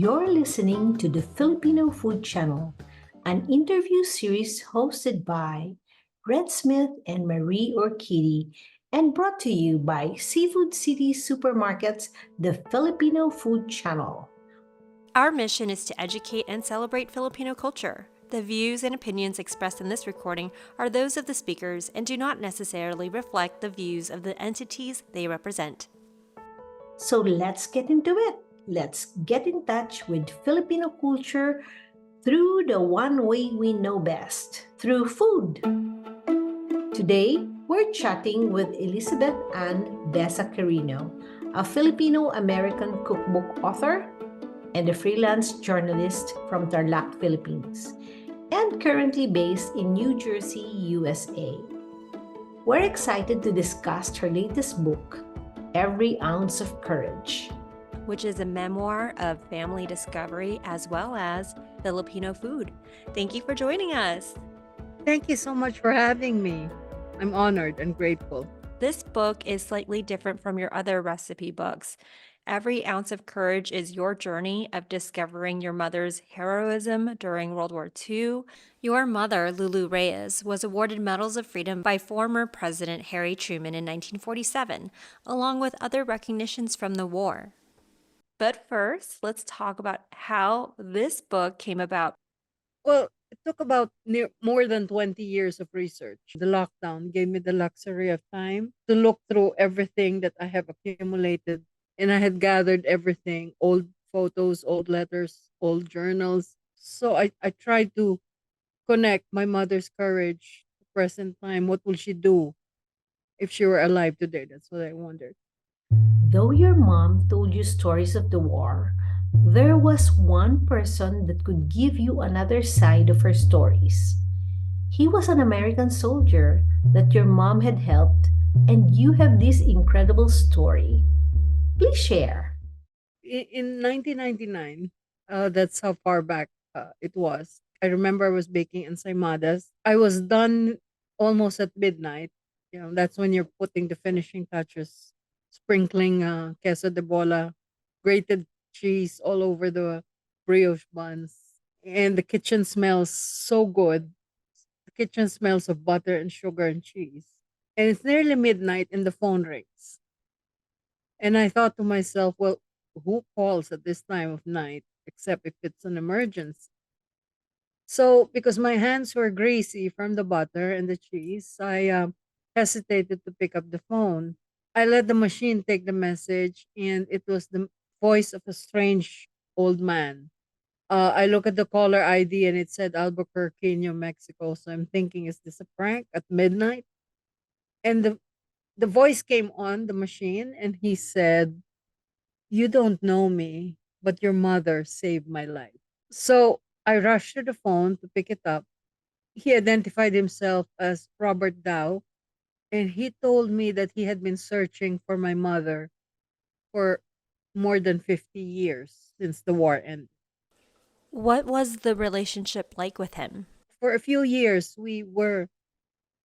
You're listening to the Filipino Food Channel, an interview series hosted by Red Smith and Marie Orchidi and brought to you by Seafood City Supermarket's The Filipino Food Channel. Our mission is to educate and celebrate Filipino culture. The views and opinions expressed in this recording are those of the speakers and do not necessarily reflect the views of the entities they represent. So let's get into it. Let's get in touch with Filipino culture through the one way we know best, through food. Today, we're chatting with Elizabeth Ann Besa Quirino, a Filipino-American cookbook author and a freelance journalist from Tarlac, Philippines, and currently based in New Jersey, USA. We're excited to discuss her latest book, Every Ounce of Courage, which is a memoir of family discovery as well as Filipino food. Thank you for joining us. Thank you so much for having me. I'm honored and grateful. This book is slightly different from your other recipe books. Every Ounce of Courage is your journey of discovering your mother's heroism during World War II. Your mother, Lulu Reyes, was awarded Medals of Freedom by former President Harry Truman in 1947, along with other recognitions from the war. But first, let's talk about how this book came about. Well, it took about more than 20 years of research. The lockdown gave me the luxury of time to look through everything that I have accumulated. And I had gathered everything, old photos, old letters, old journals. So I tried to connect my mother's courage to present time. What will she do if she were alive today? That's what I wondered. Though your mom told you stories of the war, there was one person that could give you another side of her stories. He was an American soldier that your mom had helped, and you have this incredible story. Please share. In 1999, that's how far back it was. I remember I was baking ensaimadas. I was done almost at midnight. That's when you're putting the finishing touches, sprinkling queso de bola, grated cheese all over the brioche buns. And the kitchen smells so good. The kitchen smells of butter and sugar and cheese. And it's nearly midnight and the phone rings. And I thought to myself, well, who calls at this time of night except if it's an emergency? So, because my hands were greasy from the butter and the cheese, I hesitated to pick up the phone. I let the machine take the message, and it was the voice of a strange old man. I look at the caller ID and it said Albuquerque, New Mexico. So I'm thinking, is this a prank at midnight? And the voice came on the machine and he said, "You don't know me, but your mother saved my life." So I rushed to the phone to pick it up. He identified himself as Robert Dow, and he told me that he had been searching for my mother for more than 50 years since the war ended. What was the relationship like with him? For a few years, we were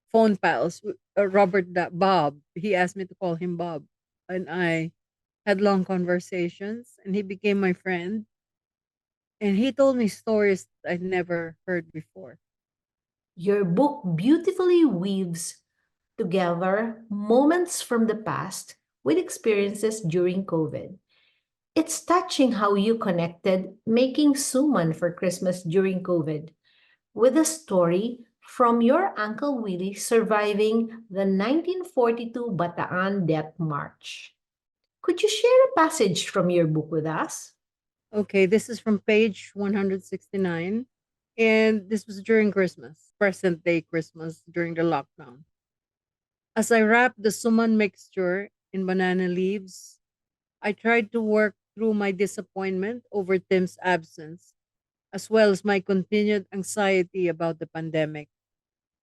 phone pals. Bob, he asked me to call him Bob, and I had long conversations, and he became my friend. And he told me stories I'd never heard before. Your book beautifully weaves together moments from the past with experiences during COVID. It's touching how you connected making suman for Christmas during COVID with a story from your Uncle Willie surviving the 1942 Bataan Death March. Could you share a passage from your book with us? Okay, this is from page 169. And this was during Christmas, present day Christmas during the lockdown. As I wrapped the suman mixture in banana leaves, I tried to work through my disappointment over Tim's absence, as well as my continued anxiety about the pandemic,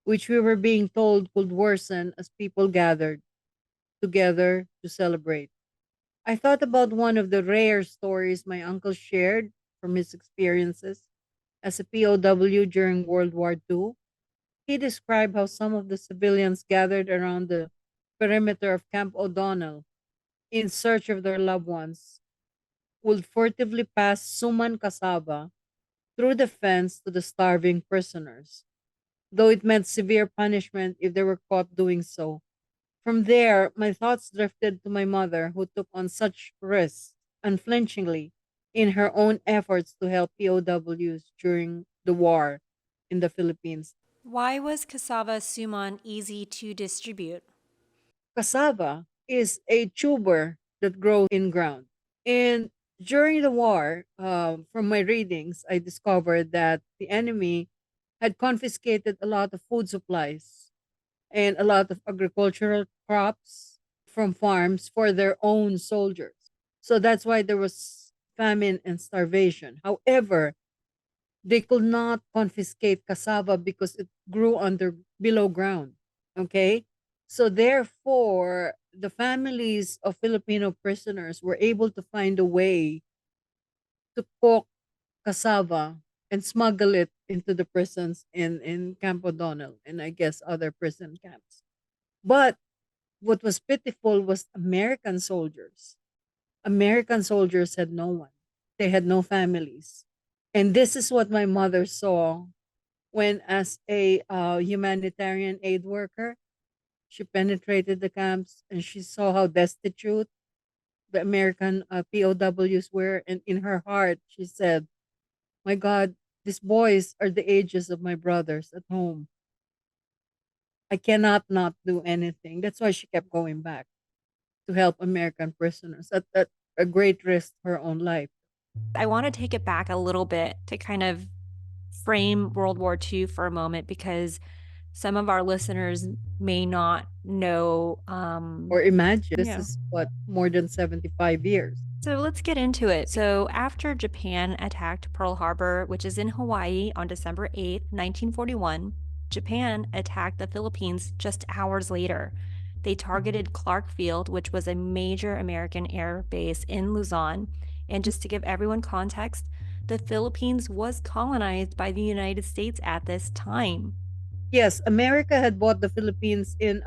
which we were being told could worsen as people gathered together to celebrate. I thought about one of the rare stories my uncle shared from his experiences as a POW during World War II. He described how some of the civilians gathered around the perimeter of Camp O'Donnell in search of their loved ones would furtively pass Suman cassava through the fence to the starving prisoners, though it meant severe punishment if they were caught doing so. From there, my thoughts drifted to my mother, who took on such risks unflinchingly in her own efforts to help POWs during the war in the Philippines. Why was cassava suman easy to distribute? Cassava is a tuber that grows in ground. And during the war, from my readings, I discovered that the enemy had confiscated a lot of food supplies and a lot of agricultural crops from farms for their own soldiers. So that's why there was famine and starvation. However, they could not confiscate cassava because it grew under below ground. Okay? So therefore, the families of Filipino prisoners were able to find a way to cook cassava and smuggle it into the prisons in Camp O'Donnell and I guess other prison camps. But what was pitiful was American soldiers. American soldiers had no one. They had no families. And this is what my mother saw when, as a humanitarian aid worker, she penetrated the camps and she saw how destitute the American POWs were. And in her heart, she said, my God, these boys are the ages of my brothers at home. I cannot not do anything. That's why she kept going back to help American prisoners at a great risk to her own life. I want to take it back a little bit to kind of frame World War II for a moment because some of our listeners may not know. Or imagine, this Yeah. is what, more than 75 years. So let's get into it. So, after Japan attacked Pearl Harbor, which is in Hawaii, on December 8th, 1941, Japan attacked the Philippines just hours later. They targeted Clark Field, which was a major American air base in Luzon. And just to give everyone context, the Philippines was colonized by the United States at this time. Yes, America had bought the Philippines in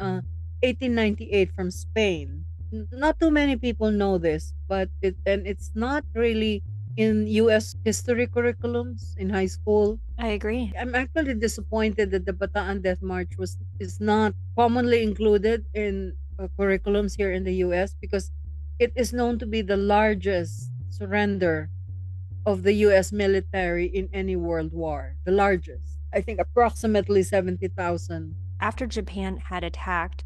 1898 from Spain. Not too many people know this, but it's not really in US history curriculums in high school. I agree. I'm actually disappointed that the Bataan Death March was is not commonly included in curriculums here in the US because it is known to be the largest surrender of the US military in any world war. The largest. I think approximately 70,000. After Japan had attacked,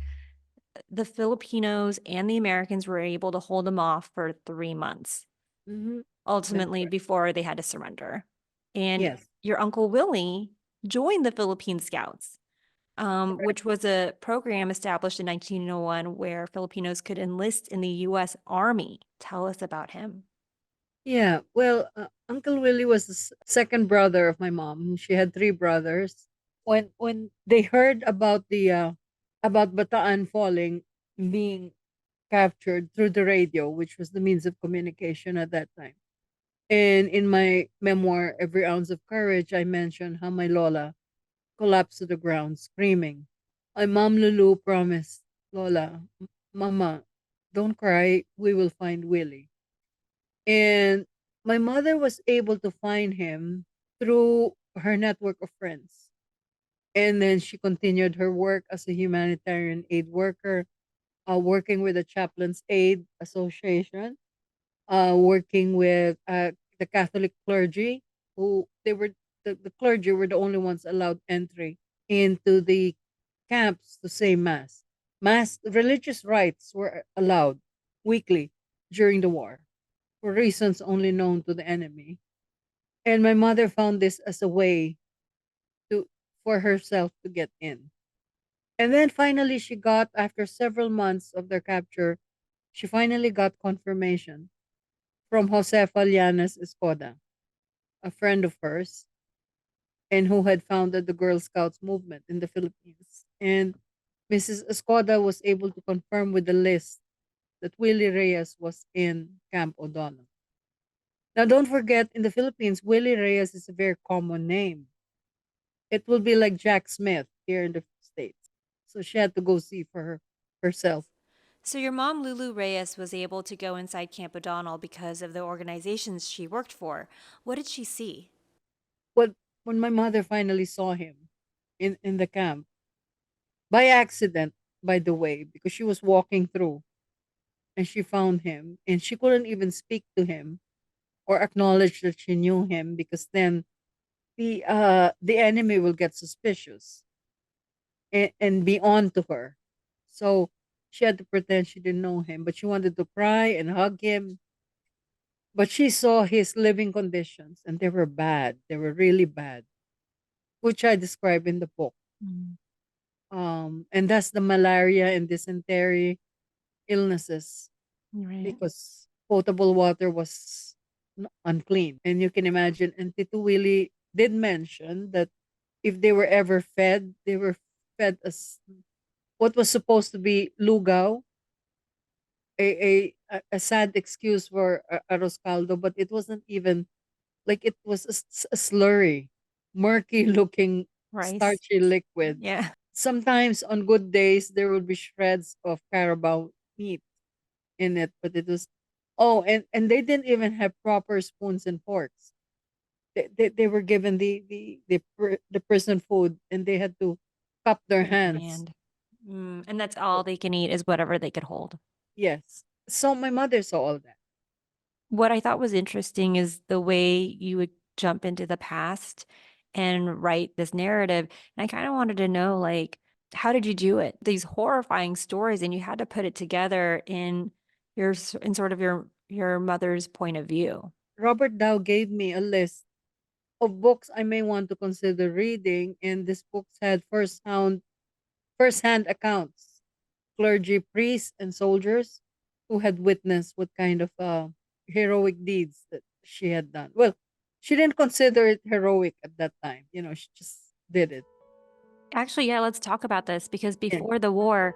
the Filipinos and the Americans were able to hold them off for 3 months, Mhm. That's ultimately correct. before they had to surrender. And Yes. your Uncle Willie joined the Philippine Scouts, Correct. which was a program established in 1901 where Filipinos could enlist in the U.S. Army. Tell us about him. Yeah. Well, Uncle Willie was the second brother of my mom. She had three brothers. When they heard about Bataan falling, being captured through the radio, which was the means of communication at that time. And in my memoir, Every Ounce of Courage, I mentioned how my Lola collapsed to the ground screaming. My mom Lulu promised Lola, Mama, don't cry, we will find Willie. And my mother was able to find him through her network of friends. And then she continued her work as a humanitarian aid worker, working with the Chaplains Aid Association, working with the Catholic clergy, who the clergy were the only ones allowed entry into the camps to say mass. Mass religious rites were allowed weekly during the war for reasons only known to the enemy. And my mother found this as a way to for herself to get in. And then finally she got, after several months of their capture, she finally got confirmation from Josefa Llanes Escoda, a friend of hers, and who had founded the Girl Scouts movement in the Philippines. And Mrs. Escoda was able to confirm with the list that Willie Reyes was in Camp O'Donnell. Now, don't forget, in the Philippines, Willie Reyes is a very common name. It will be like Jack Smith here in the States. So she had to go see for herself. So your mom, Lulu Reyes, was able to go inside Camp O'Donnell because of the organizations she worked for. What did she see? When when my mother finally saw him in the camp, by accident, by the way, because she was walking through and she found him and she couldn't even speak to him or acknowledge that she knew him, because then the enemy will get suspicious and be on to her. So she had to pretend she didn't know him, but she wanted to cry and hug him. But she saw his living conditions and they were bad. They were really bad, which I describe in the book. Mm. And that's the malaria and dysentery illnesses, Right. because potable water was unclean. And you can imagine, and Tito Willie did mention that if they were ever fed, they were fed as what was supposed to be lugaw, a sad excuse for arroz caldo, but it wasn't even, like, it was a slurry, murky looking Rice. starchy liquid. Yeah. Sometimes on good days there would be shreds of carabao meat in it, but it was, oh, and they didn't even have proper spoons and forks. They were given the prison food and they had to cup their By hands. hand. And that's all they can eat is whatever they could hold. Yes. So my mother saw all that. What I thought was interesting is the way you would jump into the past and write this narrative. And I kind of wanted to know, like, how did you do it? These horrifying stories, and you had to put it together in in sort of your mother's point of view. Robert Dow gave me a list of books I may want to consider reading, and these books had first-hand accounts, clergy, priests, and soldiers who had witnessed what kind of heroic deeds that she had done. Well, she didn't consider it heroic at that time. She just did it. Actually, yeah, let's talk about this because Yeah. before the war,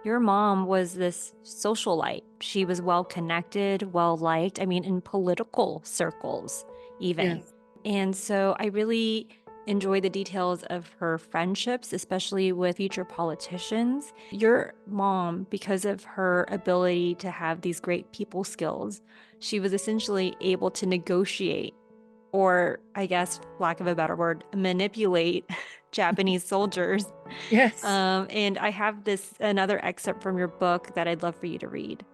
your mom was this socialite. She was well connected, well liked, I mean, in political circles, even. Yes. And so I really enjoy the details of her friendships, especially with future politicians. Your mom, because of her ability to have these great people skills, she was essentially able to negotiate or I guess, lack of a better word, manipulate Japanese soldiers. Yes. And I have another excerpt from your book that I'd love for you to read.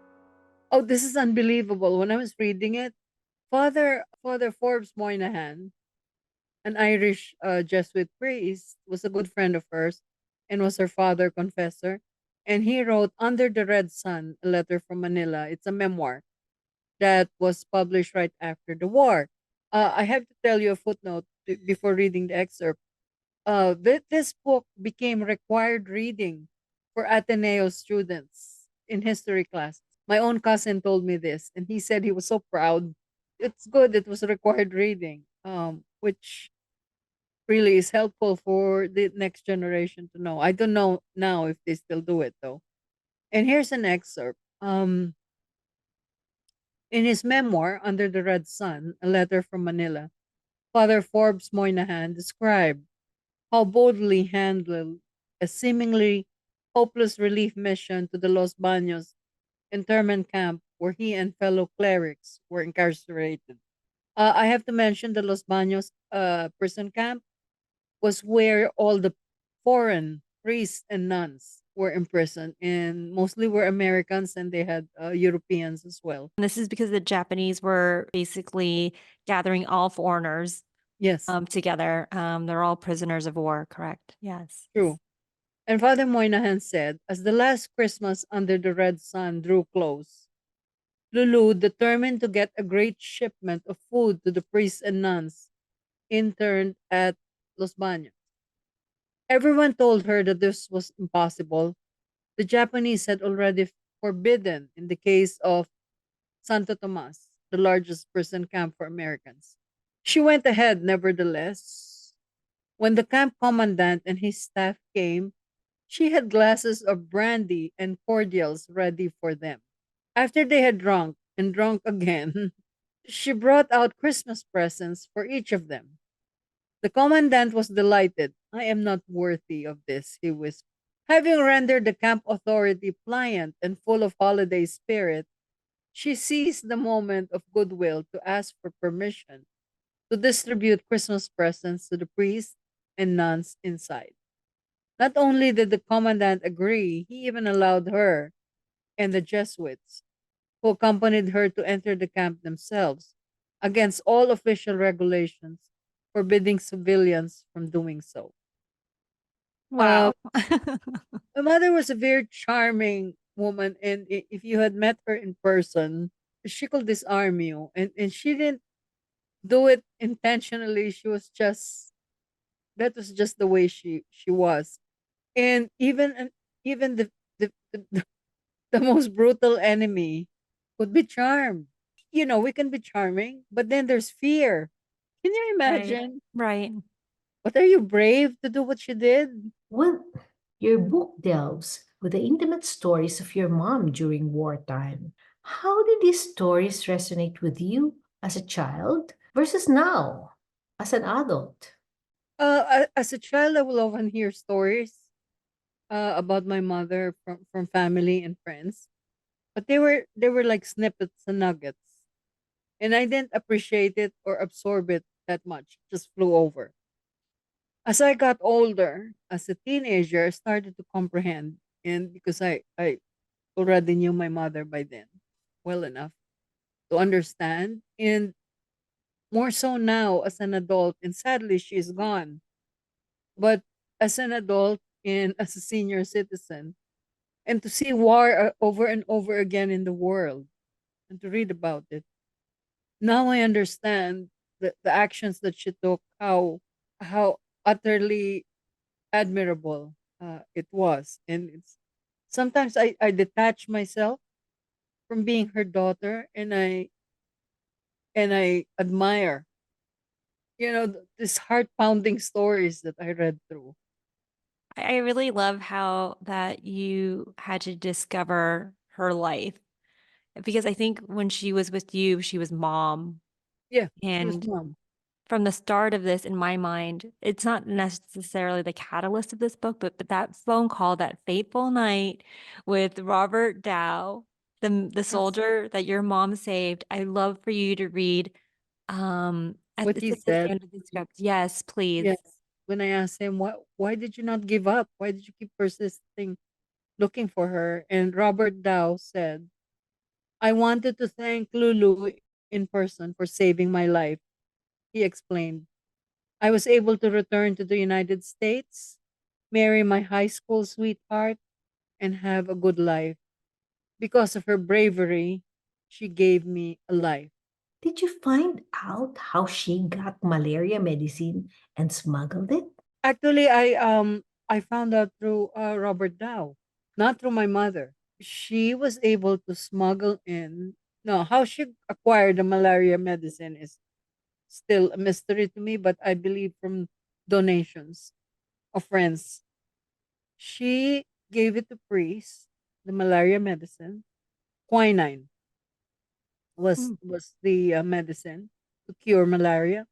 Oh, this is unbelievable. When I was reading it, Father Forbes Moynihan, an Irish Jesuit priest, was a good friend of hers and was her father confessor. And he wrote Under the Red Sun, a letter from Manila. It's a memoir that was published right after the war. I have to tell you a footnote before reading the excerpt. This book became required reading for Ateneo students in history classes. My own cousin told me this, and he said he was so proud. It's good it was required reading, which really is helpful for the next generation to know. I don't know now if they still do it though. And here's an excerpt. In his memoir, Under the Red Sun, a letter from Manila, Father Forbes Moynihan described how boldly handled a seemingly hopeless relief mission to the Los Baños internment camp where he and fellow clerics were incarcerated. I have to mention the Los Baños prison camp was where all the foreign priests and nuns were imprisoned, and mostly were Americans, and they had Europeans as well. And this is because the Japanese were basically gathering all foreigners Yes, together. They're all prisoners of war, correct? Yes. true. And Father Moynihan said, as the last Christmas under the red sun drew close, Lulu, determined to get a great shipment of food to the priests and nuns interned at Los Baños. Everyone told her that this was impossible. The Japanese had already forbidden in the case of Santo Tomas, the largest prison camp for Americans. She went ahead, nevertheless. When the camp commandant and his staff came, she had glasses of brandy and cordials ready for them. After they had drunk and drunk again, she brought out Christmas presents for each of them. The commandant was delighted. I am not worthy of this, he whispered. Having rendered the camp authority pliant and full of holiday spirit, she seized the moment of goodwill to ask for permission to distribute Christmas presents to the priests and nuns inside. Not only did the commandant agree, he even allowed her and the Jesuits, who accompanied her, to enter the camp themselves, against all official regulations forbidding civilians from doing so. Uh, Wow. my mother was a very charming woman, and if you had met her in person, she could disarm you. And she didn't do it intentionally. She was just that was just the way she was. And even the most brutal enemy could be charmed. We can be charming, but then there's fear. Can you Right. imagine? Right. But are you brave to do what she did? Well, your book delves with the intimate stories of your mom during wartime. How did these stories resonate with you as a child versus now as an adult? As a child, I will often hear stories about my mother from family and friends, but they were like snippets and nuggets, and I didn't appreciate it or absorb it that much. Just flew over. As I got older, as a teenager, I started to comprehend, and because I already knew my mother by then well enough to understand, and more so now as an adult, and sadly she's gone. But as an adult and as a senior citizen, and to see war over and over again in the world, and to read about it, now I understand the actions that she took, how utterly admirable it was. And it's sometimes I detach myself from being her daughter, and I admire, these heart pounding stories that I read through. I really love how that you had to discover her life because I think when she was with you, she was mom. Yeah, she was And mom. from the start of this, in my mind, it's not necessarily the catalyst of this book, but that phone call, that fateful night with Robert Dow, the Yes. soldier that your mom saved. I love for you to read What it's he at the said. end of the script. Yes, please. Yes. When I asked him, why did you not give up? Why did you keep persisting looking for her? And Robert Dow said, I wanted to thank Lulu in person for saving my life. He explained, I was able to return to the United States, marry my high school sweetheart, and have a good life. Because of her bravery, she gave me a life. Did you find out how she got malaria medicine and smuggled it? Actually, I found out through Robert Dow, not through my mother. She was able to smuggle in. No, how she acquired the malaria medicine is still a mystery to me, but I believe from donations of friends. She gave it to priests, the malaria medicine. Quinine Mm, was the medicine to cure malaria.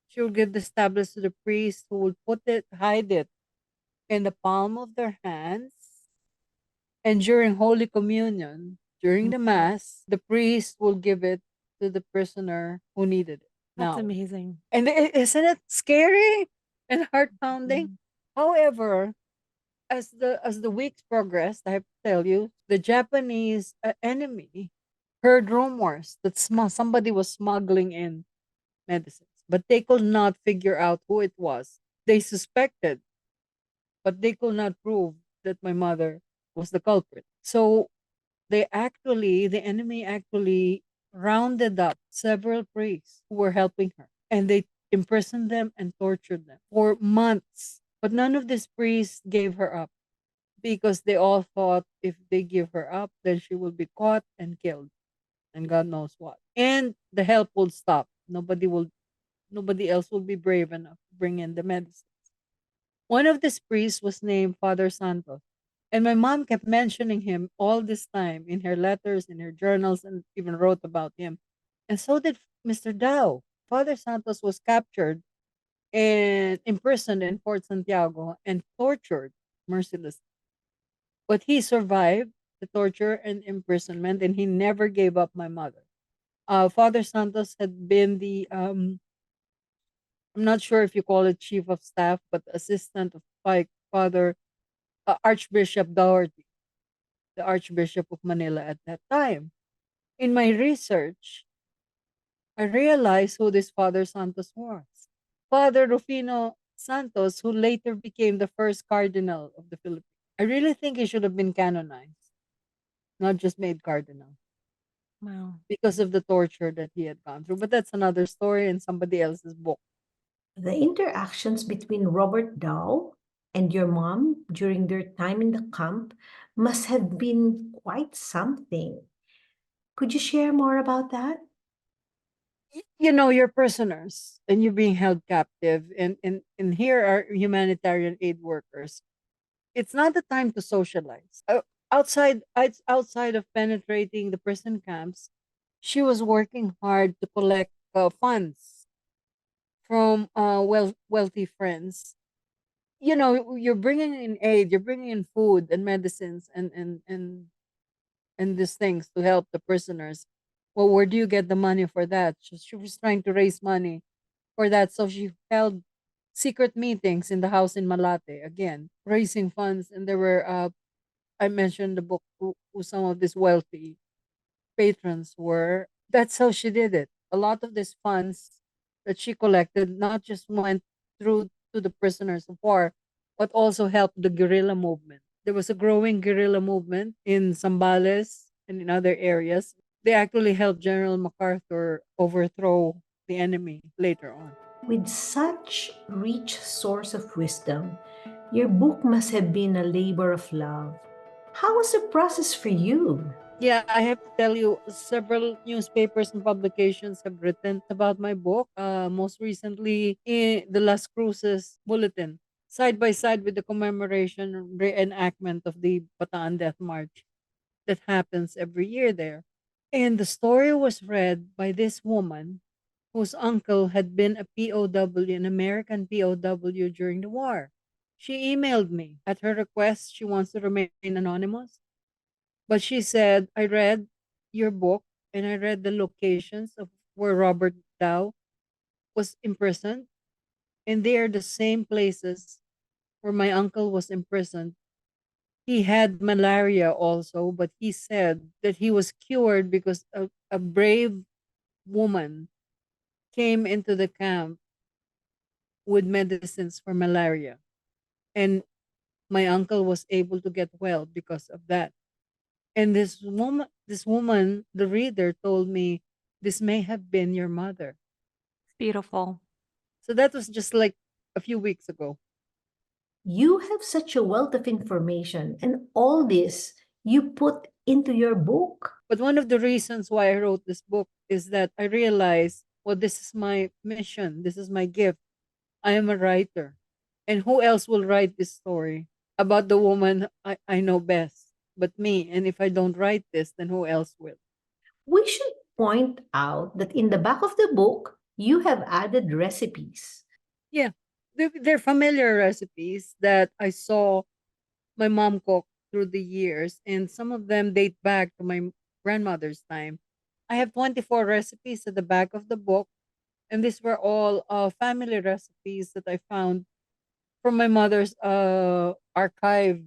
She would give the tablets to the priest, who would hide it in the palm of their hands. And during Holy Communion, during mm. the Mass, the priest will give it to the prisoner who needed it. That's Now, amazing. and isn't it scary and heart pounding? Mhm. However, as the weeks progressed, I have to tell you, the Japanese enemy heard rumors that somebody was smuggling in medicines, but they could not figure out who it was. They suspected, but they could not prove that my mother was the culprit. So the enemy actually rounded up several priests who were helping her, and they imprisoned them and tortured them for months. But none of these priests gave her up, because they all thought if they give her up, then she will be caught and killed, and God knows what. And the help will stop. Nobody else will be brave enough to bring in the medicine. One of these priests was named Father Santos. And my mom kept mentioning him all this time in her letters, in her journals, and even wrote about him. And so did Mr. Dow. Father Santos was captured and imprisoned in Fort Santiago and tortured. mercilessly. But he survived the torture and imprisonment, and he never gave up my mother. Father Santos had been the I'm not sure if you call it chief of staff, but assistant of Father Archbishop Doherty, the Archbishop of Manila at that time. In my research, I realized who this Father Santos was. Father Rufino Santos, who later became the first cardinal of the Philippines. I really think he should have been canonized, not just made cardinal, Wow. because of the torture that he had gone through. But that's another story in somebody else's book. The interactions between Robert Dow and your mom during their time in the camp must have been quite something. Could you share more about that? You know, you're prisoners and you're being held captive, and here are humanitarian aid workers. It's not the time to socialize. Outside of penetrating the prison camps, she was working hard to collect funds from wealthy friends. You know, you're bringing in aid, you're bringing in food and medicines and these things to help the prisoners. Well, where do you get the money for that? She was trying to raise money for that, so she held secret meetings in the house in Malate, again raising funds. And there were I mentioned the book who some of these wealthy patrons were. That's how she did it. A lot of these funds that she collected not just went through to the prisoners of war, but also helped the guerrilla movement. There was a growing guerrilla movement in Zambales and in other areas. They actually helped General MacArthur overthrow the enemy later on. With such rich source of wisdom, your book must have been a labor of love. How was the process for you? Yeah, I have to tell you, several newspapers and publications have written about my book. Most recently, in the Las Cruces Bulletin, side by side with the commemoration reenactment of the Bataan Death March that happens every year there. And the story was read by this woman whose uncle had been a POW, an American POW during the war. She emailed me. At her request, she wants to remain anonymous. But she said, I read your book and I read the locations of where Robert Dow was imprisoned. And they are the same places where my uncle was imprisoned. He had malaria also, but he said that he was cured because a brave woman came into the camp with medicines for malaria. And my uncle was able to get well because of that. And this woman, the reader told me, this may have been your mother. Beautiful. So that was just like a few weeks ago. You have such a wealth of information, and all this you put into your book. But one of the reasons why I wrote this book is that I realized, well, this is my mission. This is my gift. I am a writer. And who else will write this story about the woman I know best but me? And if I don't write this, then who else will? We should point out that in the back of the book, you have added recipes. Yeah. They're familiar recipes that I saw my mom cook through the years, and some of them date back to my grandmother's time. I have 24 recipes at the back of the book, and these were all family recipes that I found from my mother's archive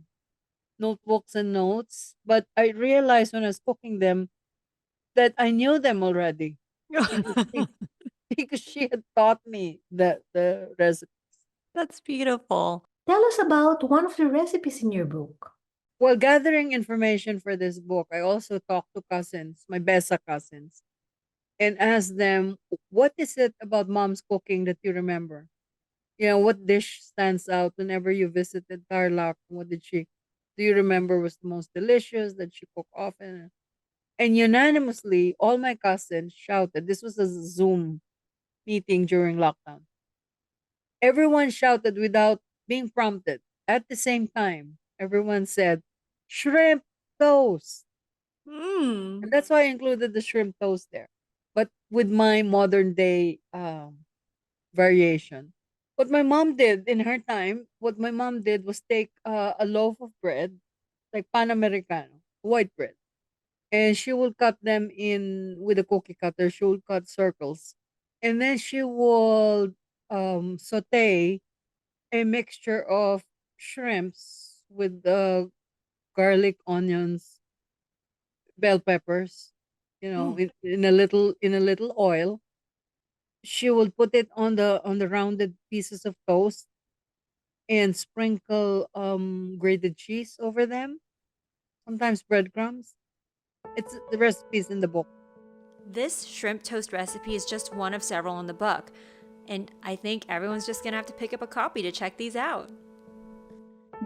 notebooks and notes. But I realized when I was cooking them that I knew them already because she, because she had taught me the recipe. That's beautiful. Tell us about one of the recipes in your book. While gathering information for this book, I also talked to cousins, my Besa cousins, and asked them, what is it about mom's cooking that you remember? You know, what dish stands out whenever you visited Tarlac? What did she, do you remember was the most delicious that she cooked often? And unanimously, all my cousins shouted, this was a Zoom meeting during lockdown. Everyone shouted without being prompted. At the same time, everyone said, shrimp toast. Mm. And that's why I included the shrimp toast there. But with my modern day variation. What my mom did in her time, what my mom did was take a loaf of bread, like pan americano, white bread, and she would cut them in with a cookie cutter. She would cut circles, and then she would saute a mixture of shrimps with garlic, onions, bell peppers, Mm. in a little oil. She would put it on the rounded pieces of toast and sprinkle grated cheese over them, sometimes breadcrumbs. It's the recipes in the book. This shrimp toast recipe is just one of several in the book, and I think everyone's just gonna have to pick up a copy to check these out.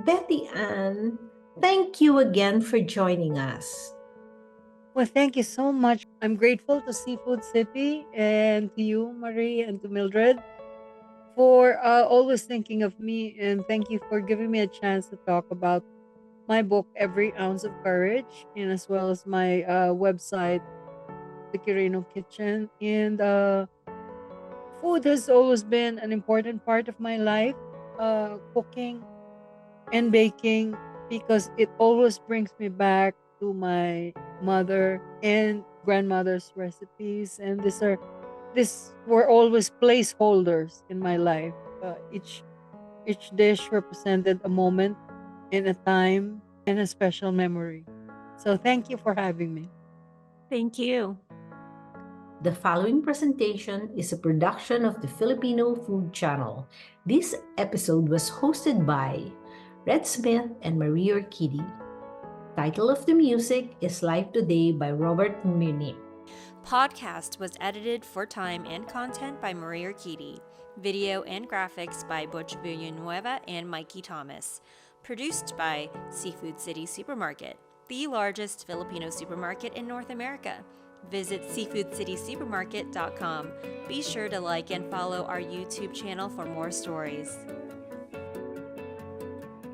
Betty Ann, thank you again for joining us. Well, thank you so much. I'm grateful to Seafood City and to you, Marie, and to Mildred for always thinking of me. And thank you for giving me a chance to talk about my book, Every Ounce of Courage, and as well as my website, The Quirino Kitchen. And food has always been an important part of my life, cooking and baking, because it always brings me back to my mother and grandmother's recipes. And these were always placeholders in my life. Each dish represented a moment in a time and a special memory. So thank you for having me. Thank you. The following presentation is a production of the Filipino Food Channel. This episode was hosted by Red Smith and Marie Orchidi. Title of the music is Live Today by Robert Munich. Podcast was edited for time and content by Marie Urquidi. Video and graphics by Butch Villanueva and Mikey Thomas. Produced by Seafood City Supermarket, the largest Filipino supermarket in North America. Visit seafoodcitysupermarket.com. Be sure to like and follow our YouTube channel for more stories.